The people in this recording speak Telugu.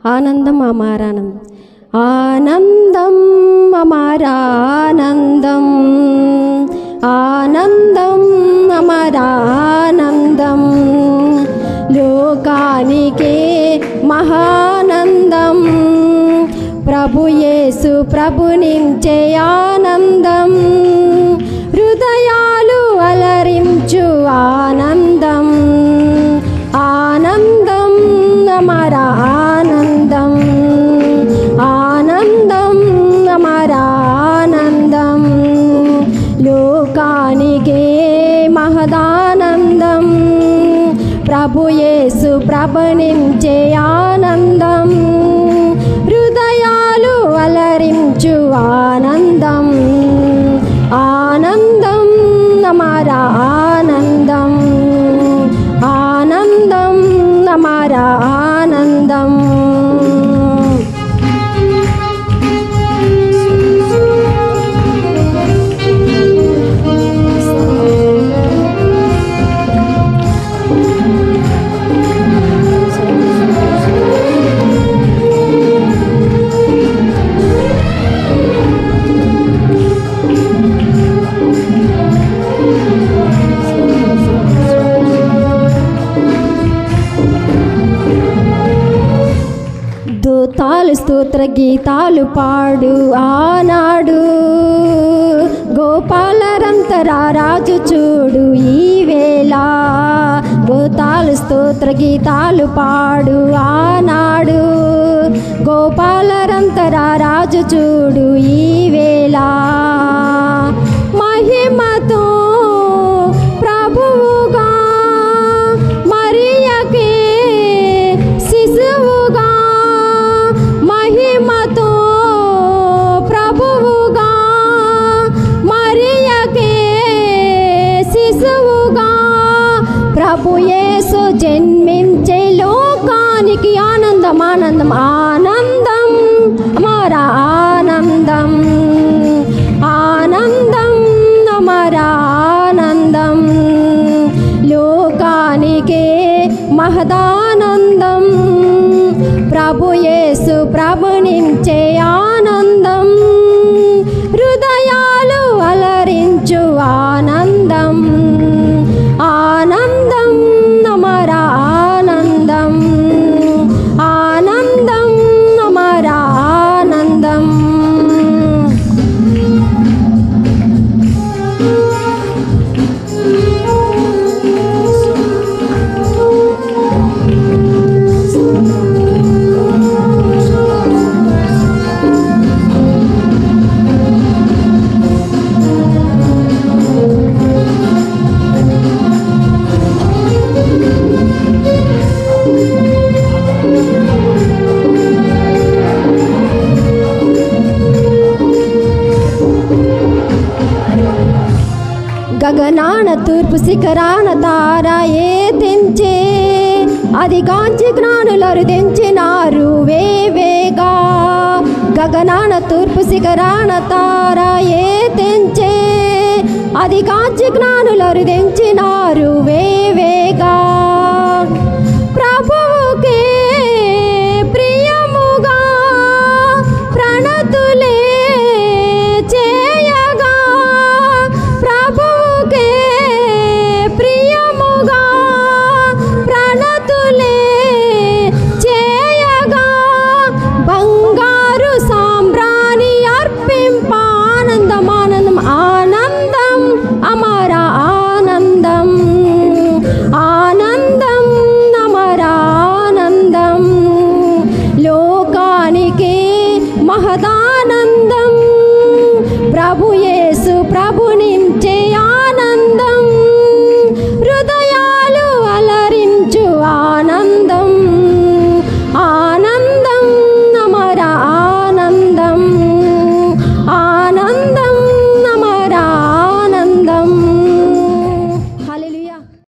ఆనందం అమారానందం, ఆనందం అమారానందం, ఆనందం అమరానందం, లోకానికే మహానందం, ప్రభు యేసు ప్రభునించే ఆనందం, హృదయాలు అలరించు ఆనందం, ఆనందం అమరానందం, ఆనందం అమరానందం, లోకానికే మహదానందం, ప్రభు యేసు ప్రభునించే ఆనందం, హృదయాలు అలరించు ఆనందం, ఆనందం అమరా ఆనందం, ఆనందం అమరా ఆనందం. దూతాలు స్తోత్ర గీతాలు పాడు ఆనాడు, గోపాలరంతరా రాజు చూడు ఈవేళ, దూతాలు స్తోత్ర గీతాలు పాడు ఆనాడు, గోపాలరంతరా రాజు చూడు ఈవేళ, మహిమతో ప్రభువుగా మరియకే శిశువుగా, మహిమతో ప్రభువుగా మరియకే శిశువుగా, ప్రభు యేసు జన్మించే లోకానికి ఆనందం, ఆనందం ఆనందం అమరా ఆనందం, ఆనందం అమరా ఆనందం, లోకానికే మహదానందం, ప్రభు యేసు ప్రభునించే ఆనందం, హృదయాలు అలరించు ఆనందం, ఆనందం అమరా ఆనందం, ఆనందం అమరా ఆనందం. గగనాన తూర్పు శిఖరాన తార ఏతించే, అది గాంచి జ్ఞానులరు తెంచినారు వేవేగా, గగనాన తూర్పు శిఖరాన తార ఏతించే, అది గాంచి జ్ఞానులరు తెంచినారు వేవేగా, ప్రభువుకే ప్రియముగా ప్రణతులే చేయగా, ప్రభువుకే ప్రియముగా ప్రణతులే చేయగా, బంగారు సాంబ్రాణి అర్పింప ఆనందం, ఆనందం ఆనందం అమరా ఆనందం, ఆనందం అమరా ఆనందం, లోకానికే మహదానందం, ప్రభు యేసు ప్రభుని